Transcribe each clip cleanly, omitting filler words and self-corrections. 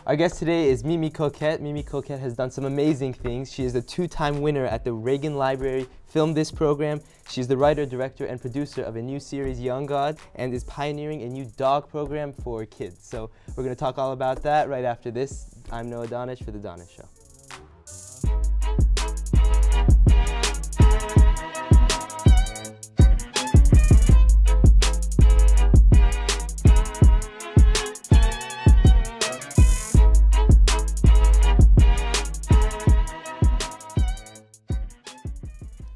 Our guest today is Mimi Cocquyt. Mimi Cocquyt has done some amazing things. She is a two-time winner at the Reagan Library Film This program. She's the writer, director, and producer of a new series, Young God, and is pioneering a new dog program for kids. So we're going to talk all about that right after this. I'm Noah Danesh for The Danesh Show.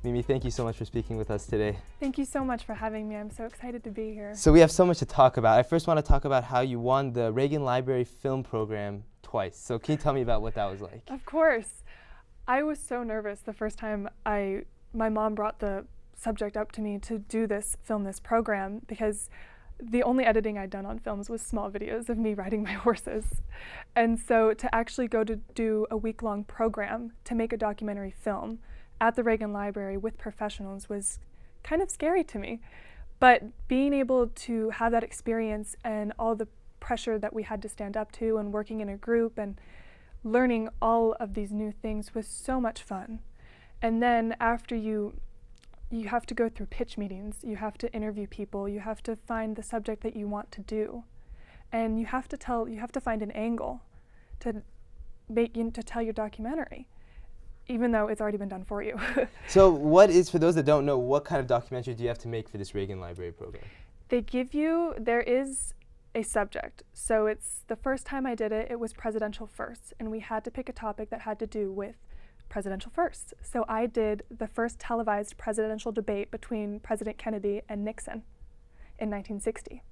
Mimi, thank you so much for speaking with us today. Thank you so much for having me. I'm so excited to be here. So we have so much to talk about. I first want to talk about how you won the Reagan Library Film Program twice. So can you tell me about what that was like? Of course. I was so nervous the first time my mom brought the subject up to me to film this program, because the only editing I'd done on films was small videos of me riding my horses. And so to actually go to do a week-long program to make a documentary film at the Reagan Library with professionals was kind of scary to me. But being able to have that experience and all the pressure that we had to stand up to and working in a group and learning all of these new things was so much fun. And then after you have to go through pitch meetings, you have to interview people, you have to find the subject that you want to do. And you have to find an angle to tell your documentary, even though it's already been done for you. So for those that don't know, what kind of documentary do you have to make for this Reagan Library program? There is a subject. So it's the first time I did it, it was presidential firsts, and we had to pick a topic that had to do with presidential firsts. So I did the first televised presidential debate between President Kennedy and Nixon in 1960.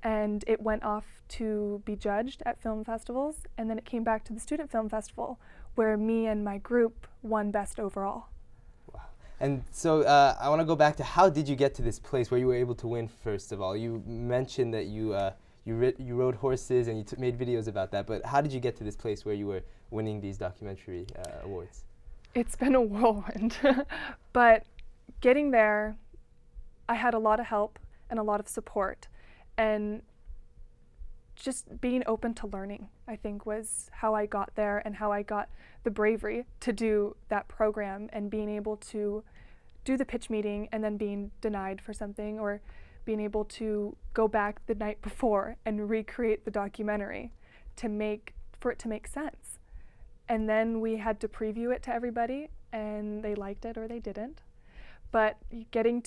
And it went off to be judged at film festivals, and then it came back to the Student Film Festival, where me and my group won Best Overall. Wow. And so I want to go back to how did you get to this place where you were able to win, first of all? You mentioned that you rode horses and you made videos about that, but how did you get to this place where you were winning these documentary awards? It's been a whirlwind, but getting there, I had a lot of help and a lot of support, and just being open to learning, I think, was how I got there and how I got the bravery to do that program, and being able to do the pitch meeting and then being denied for something, or being able to go back the night before and recreate the documentary for it to make sense. And then we had to preview it to everybody, and they liked it or they didn't. But getting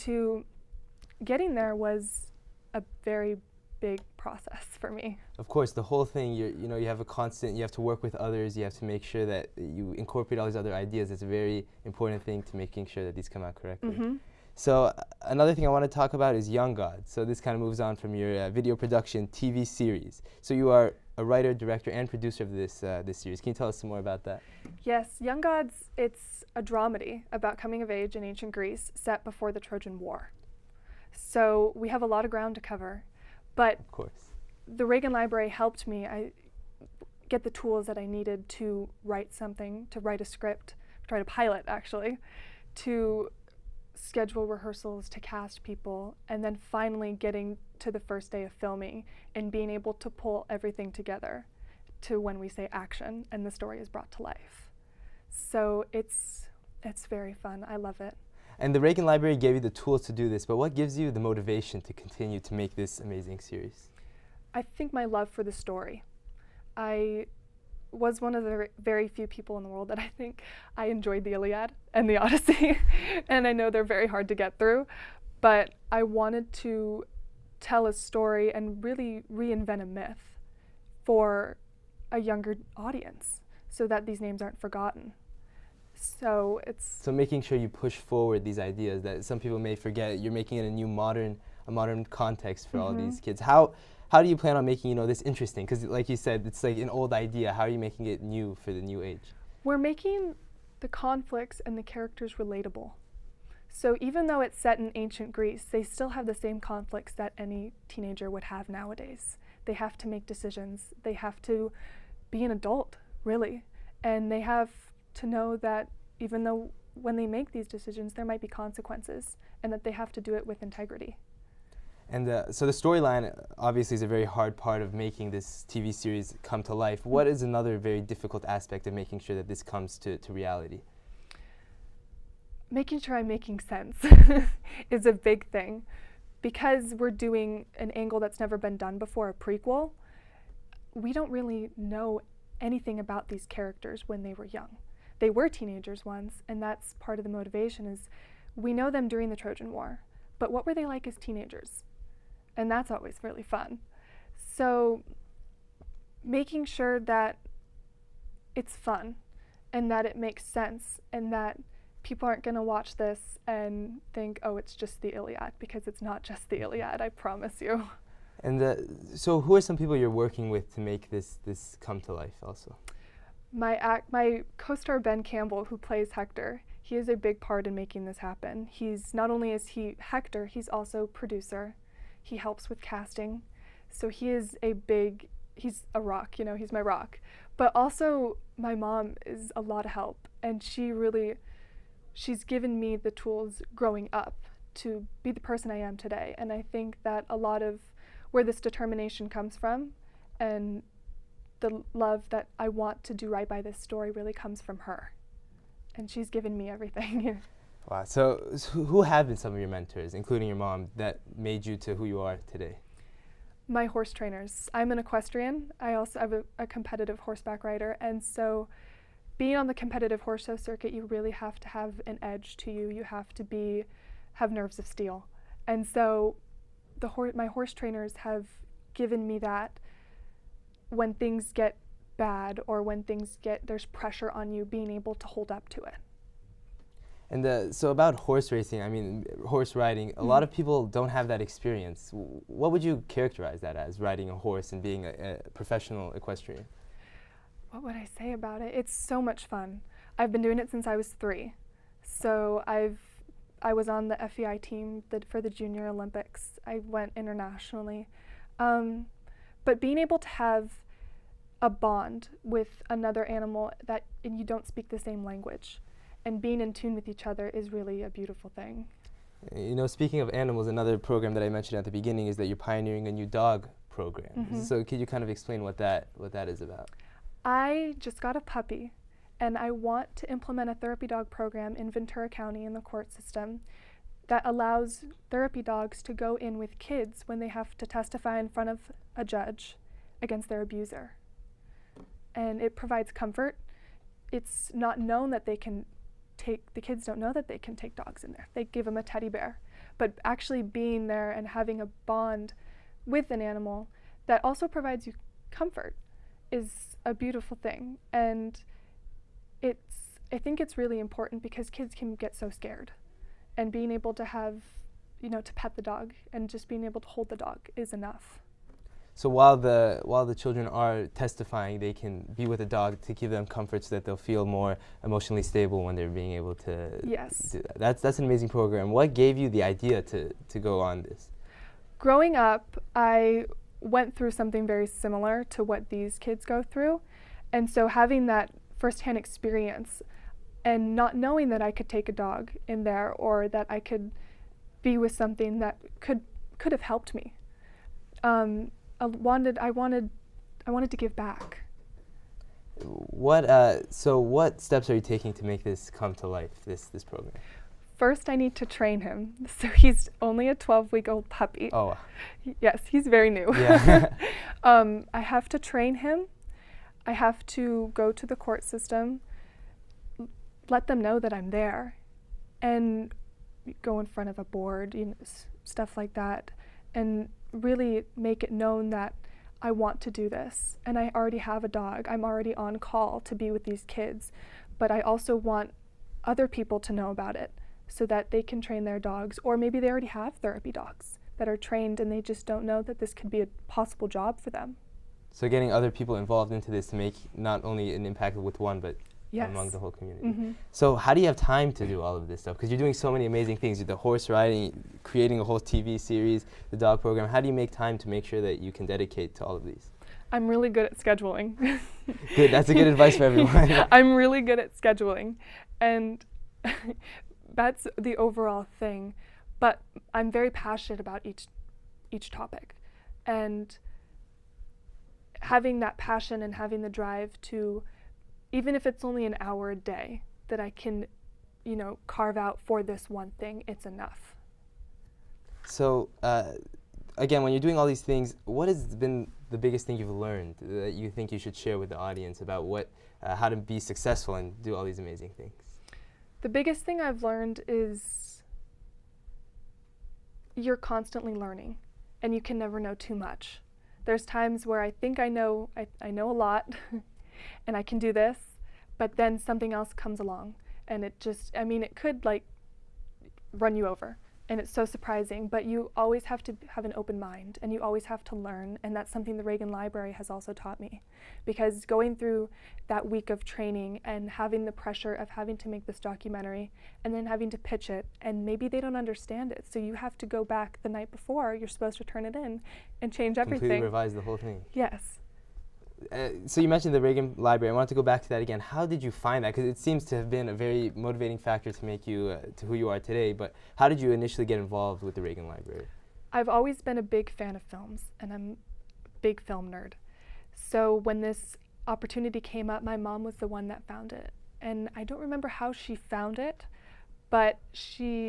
there was a very big process for me. Of course, the whole thing, you have to work with others, you have to make sure that you incorporate all these other ideas. It's a very important thing to making sure that these come out correctly. Mm-hmm. So another thing I want to talk about is Young God. So this kind of moves on from your video production TV series. So you are a writer, director, and producer of this series. Can you tell us some more about that? Yes, Young Gods, it's a dramedy about coming of age in ancient Greece set before the Trojan War. So we have a lot of ground to cover, but of course, the Reagan Library helped me get the tools that I needed to write something, to write a script, to write a pilot actually, to schedule rehearsals, to cast people, and then finally getting to the first day of filming and being able to pull everything together to when we say action and the story is brought to life. So it's very fun. I love it. And the Reagan Library gave you the tools to do this, but what gives you the motivation to continue to make this amazing series? I think my love for the story. I was one of the very few people in the world that I think I enjoyed the Iliad and the Odyssey, and I know they're very hard to get through, but I wanted to tell a story and really reinvent a myth for a younger audience so that these names aren't forgotten. So making sure you push forward these ideas that some people may forget. You're making it a modern context for all these kids. How do you plan on making this interesting? Because like you said, it's like an old idea. How are you making it new for the new age? We're making the conflicts and the characters relatable. So even though it's set in ancient Greece, they still have the same conflicts that any teenager would have nowadays. They have to make decisions. They have to be an adult, really. And they have to know that even though when they make these decisions, there might be consequences, and that they have to do it with integrity. And so the storyline obviously is a very hard part of making this TV series come to life. What is another very difficult aspect of making sure that this comes to reality? Making sure I'm making sense is a big thing. Because we're doing an angle that's never been done before, a prequel, we don't really know anything about these characters when they were young. They were teenagers once, and that's part of the motivation is we know them during the Trojan War, but what were they like as teenagers? And that's always really fun. So making sure that it's fun and that it makes sense and that people aren't going to watch this and think, oh, it's just the Iliad, because it's not just the Iliad, I promise you. And so who are some people you're working with to make this come to life also? My co-star Ben Campbell, who plays Hector, he is a big part in making this happen. He's not only is he Hector, he's also producer. He helps with casting. So he's a rock, he's my rock. But also my mom is a lot of help, and she's given me the tools growing up to be the person I am today. And I think that a lot of where this determination comes from and the love that I want to do right by this story really comes from her. And she's given me everything. Wow. So who have been some of your mentors, including your mom, that made you to who you are today? My horse trainers. I'm an equestrian. I also have a competitive horseback rider. And so being on the competitive horse show circuit, you really have to have an edge to you. You have to have nerves of steel. And so my horse trainers have given me that when things get bad or when there's pressure on you, being able to hold up to it. And so about horse racing, horse riding, a lot of people don't have that experience. What would you characterize that as, riding a horse and being a professional equestrian? What would I say about it? It's so much fun. I've been doing it since I was 3. So I was on the FEI team for the Junior Olympics. I went internationally. But being able to have a bond with another animal and you don't speak the same language, and being in tune with each other is really a beautiful thing. Speaking of animals, another program that I mentioned at the beginning is that you're pioneering a new dog program. Mm-hmm. So could you kind of explain what that is about? I just got a puppy, and I want to implement a therapy dog program in Ventura County in the court system that allows therapy dogs to go in with kids when they have to testify in front of a judge against their abuser. And it provides comfort. It's not known that the kids don't know that they can take dogs in there. They give them a teddy bear. But actually being there and having a bond with an animal that also provides you comfort is a beautiful thing. And I think it's really important because kids can get so scared. And being able to have, to pet the dog and just being able to hold the dog is enough. So while the children are testifying, they can be with the dog to give them comfort so that they'll feel more emotionally stable when they're being able to do that. That's an amazing program. What gave you the idea to go on this? Growing up, I went through something very similar to what these kids go through. And so having that firsthand experience and not knowing that I could take a dog in there or that I could be with something that could have helped me. I wanted to give back. So what steps are you taking to make this come to life, this program? First, I need to train him. So he's only a 12-week-old puppy. Oh. Yes, he's very new. Yeah. I have to train him. I have to go to the court system, let them know that I'm there, and go in front of a board, stuff like that, and really make it known that I want to do this. And I already have a dog. I'm already on call to be with these kids. But I also want other people to know about it so that they can train their dogs. Or maybe they already have therapy dogs that are trained and they just don't know that this could be a possible job for them. So getting other people involved into this to make not only an impact with one, but yes. among the whole community. Mm-hmm. So how do you have time to do all of this stuff? Because you're doing so many amazing things. The horse riding, creating a whole TV series, the dog program. How do you make time to make sure that you can dedicate to all of these? I'm really good at scheduling. Good. That's a good advice for everyone. I'm really good at scheduling. And that's the overall thing. But I'm very passionate about each each topic. And having that passion and having the drive to, even if it's only an hour a day that I can, carve out for this one thing, it's enough. So, again, when you're doing all these things, what has been the biggest thing you've learned that you think you should share with the audience about how to be successful and do all these amazing things? The biggest thing I've learned is you're constantly learning, and you can never know too much. There's times where I think I know a lot, and I can do this, but then something else comes along, and it could run you over. And it's so surprising, but you always have to have an open mind, and you always have to learn, and that's something the Reagan Library has also taught me. Because going through that week of training and having the pressure of having to make this documentary and then having to pitch it, and maybe they don't understand it, so you have to go back the night before you're supposed to turn it in and change everything. Completely revise the whole thing. Yes. So you mentioned the Reagan Library. I wanted to go back to that again. How did you find that? Because it seems to have been a very motivating factor to make you to who you are today. But how did you initially get involved with the Reagan Library? I've always been a big fan of films, and I'm a big film nerd. So when this opportunity came up, my mom was the one that found it. And I don't remember how she found it, but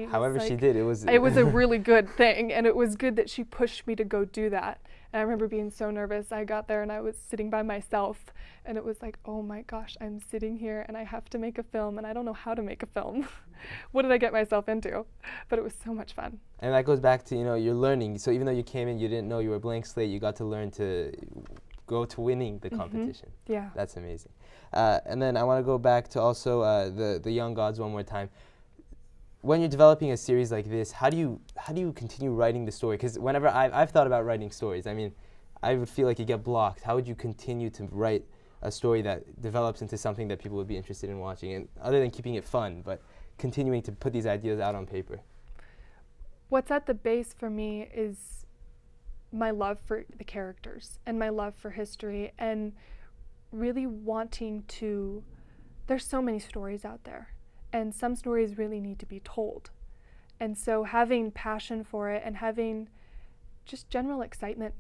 however she did, it was a really good thing, and it was good that she pushed me to go do that. And I remember being so nervous. I got there and I was sitting by myself, and it was like, oh my gosh, I'm sitting here and I have to make a film, and I don't know how to make a film. What did I get myself into? But it was so much fun. And that goes back to, you're learning. So even though you came in, you didn't know, you were a blank slate, you got to learn to go to winning the competition. Yeah. That's amazing. And then I want to go back to also the Young Gods one more time. When you're developing a series like this, how do you continue writing the story? Because whenever I've thought about writing stories, I would feel like you get blocked. How would you continue to write a story that develops into something that people would be interested in watching? And other than keeping it fun, but continuing to put these ideas out on paper. What's at the base for me is my love for the characters and my love for history, and really wanting to, there's so many stories out there. And some stories really need to be told. And so having passion for it and having just general excitement,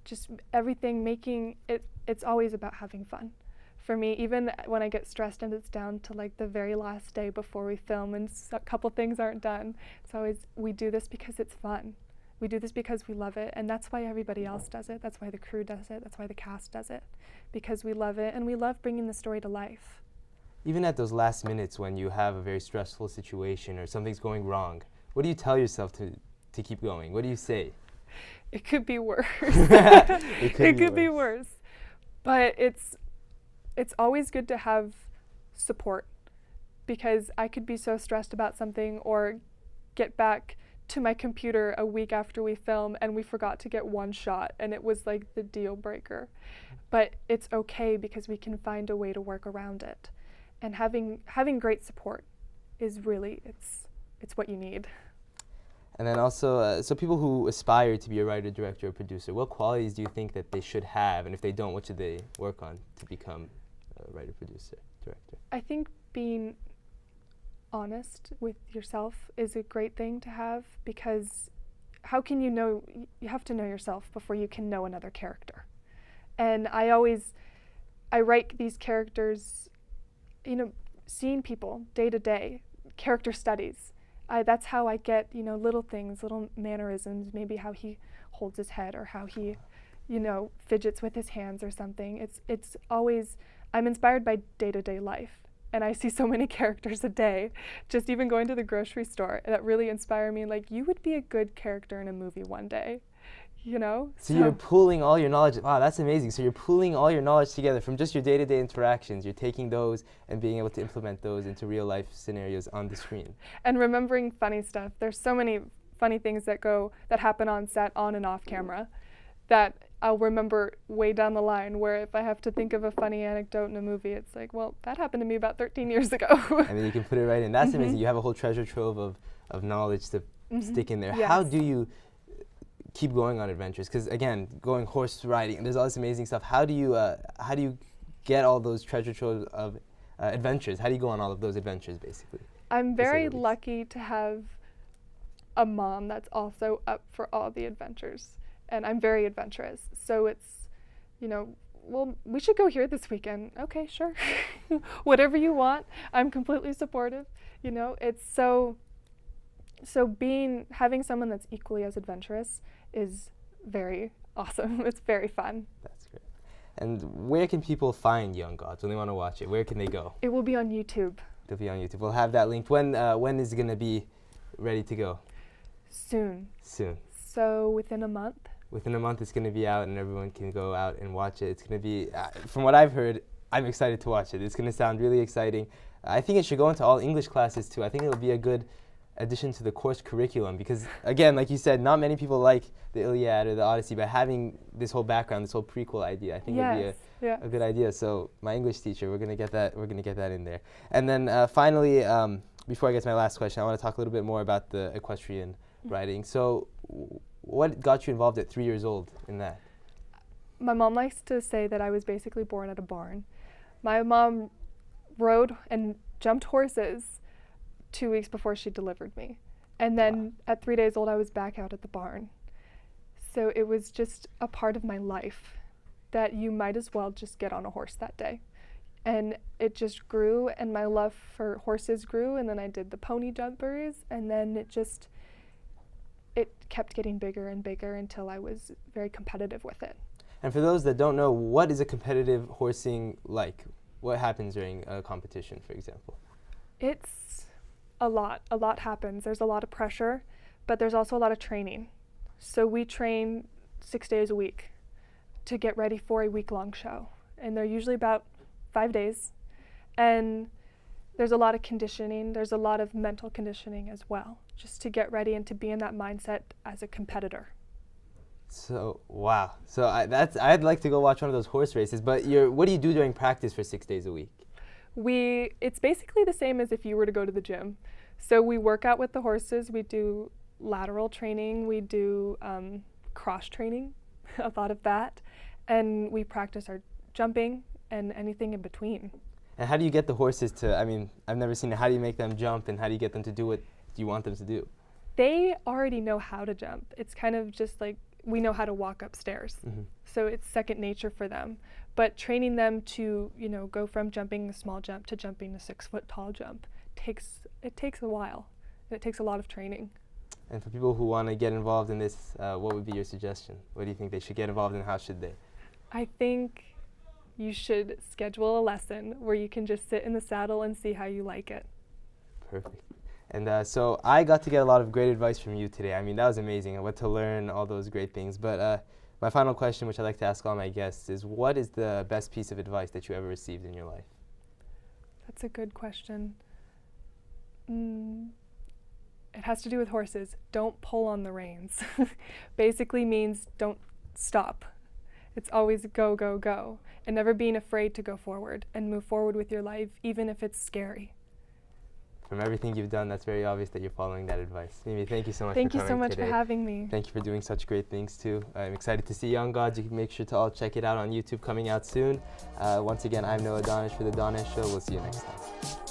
just everything, making it, it's always about having fun. For me, even when I get stressed and it's down to the very last day before we film and a couple things aren't done, it's always, we do this because it's fun. We do this because we love it, and that's why everybody else does it. That's why the crew does it. That's why the cast does it, because we love it and we love bringing the story to life. Even at those last minutes when you have a very stressful situation or something's going wrong, what do you tell yourself to keep going? What do you say? It could be worse. It could be worse. But it's always good to have support, because I could be so stressed about something or get back to my computer a week after we film and we forgot to get one shot and it was like the deal breaker. But it's okay, because we can find a way to work around it. And having great support is really, it's what you need. And then also, so people who aspire to be a writer, director, or producer, what qualities do you think that they should have? And if they don't, what should they work on to become a writer, producer, director? I think being honest with yourself is a great thing to have, because how can you know, you have to know yourself before you can know another character. And I write these characters, seeing people day to day, character studies. That's how I get, little things, little mannerisms, maybe how he holds his head or how he, fidgets with his hands or something. It's always, I'm inspired by day-to-day life, and I see so many characters a day, just even going to the grocery store, that really inspire me, you would be a good character in a movie one day. So you're pooling all your knowledge. Wow, that's amazing. So you're pooling all your knowledge together from just your day-to-day interactions. You're taking those and being able to implement those into real-life scenarios on the screen. And remembering funny stuff. There's so many funny things that happen on set, on and off camera, that I'll remember way down the line, where if I have to think of a funny anecdote in a movie, it's like, well, that happened to me about 13 years ago. And then you can put it right in. That's amazing. You have a whole treasure trove of knowledge to stick in there. Yes. How do you keep going on adventures? Because again, going horse riding, there's all this amazing stuff. How do you get all those treasure troves of adventures? How do you go on all of those adventures, basically? I'm very lucky to have a mom that's also up for all the adventures. and I'm very adventurous. So it's, well, we should go here this weekend. Okay, sure. Whatever you want. I'm completely supportive. It's having someone that's equally as adventurous is very awesome. It's very fun. That's great. And where can people find Young Gods when they want to watch it? Where can they go? It will be on YouTube. It'll be on YouTube. We'll have that linked. When is it going to be ready to go? Soon. Soon. So within a month. Within a month, it's going to be out, and everyone can go out and watch it. It's going to be, from what I've heard, I'm excited to watch it. It's going to sound really exciting. I think it should go into all English classes too. I think it'll be a good addition to the course curriculum because, again, like you said, not many people like the Iliad or the Odyssey, but having this whole background, this whole prequel idea, I think would be a good idea. So my English teacher, we're going to get that in there. And then finally, before I get to my last question, I want to talk a little bit more about the equestrian riding. So what got you involved at 3 years old in that? My mom likes to say that I was basically born at a barn. My mom rode and jumped horses 2 weeks before she delivered me. And then at 3 days old, I was back out at the barn. So it was just a part of my life that you might as well just get on a horse that day. And it just grew, and my love for horses grew, and then I did the pony jumpers, and then it kept getting bigger and bigger until I was very competitive with it. And for those that don't know, what is a competitive horsing like? What happens during a competition, for example? It's a lot. A lot happens. There's a lot of pressure, but there's also a lot of training. So we train 6 days a week to get ready for a week-long show. And they're usually about 5 days. And there's a lot of conditioning. There's a lot of mental conditioning as well, just to get ready and to be in that mindset as a competitor. So, wow. So I'd like to go watch one of those horse races, but what do you do during practice for 6 days a week? It's basically the same as if you were to go to the gym. So we work out with the horses. We do lateral training. We do cross training, a lot of that. And we practice our jumping and anything in between. And how do you get the horses to, I've never seen it. How do you make them jump, and how do you get them to do what you want them to do? They already know how to jump. It's kind of just like we know how to walk upstairs. Mm-hmm. So it's second nature for them. But training them to, go from jumping a small jump to jumping a 6-foot tall jump takes a while, and it takes a lot of training. And for people who want to get involved in this, what would be your suggestion? What do you think they should get involved in? How should they? I think you should schedule a lesson where you can just sit in the saddle and see how you like it. Perfect. And so I got to get a lot of great advice from you today. That was amazing. I went to learn all those great things. But my final question, which I like to ask all my guests, is what is the best piece of advice that you ever received in your life? That's a good question. It has to do with horses. Don't pull on the reins. Basically means don't stop. It's always go, go, go. And never being afraid to go forward and move forward with your life, even if it's scary. From everything you've done, that's very obvious that you're follling that advice. Mimi, thank you so much for coming today. Thank you so much for having me. Thank you for doing such great things too. I'm excited to see Young Gods. You can make sure to all check it out on YouTube, coming out soon. Once again, I'm Noah Danesh for the Danesh Show. We'll see you next time.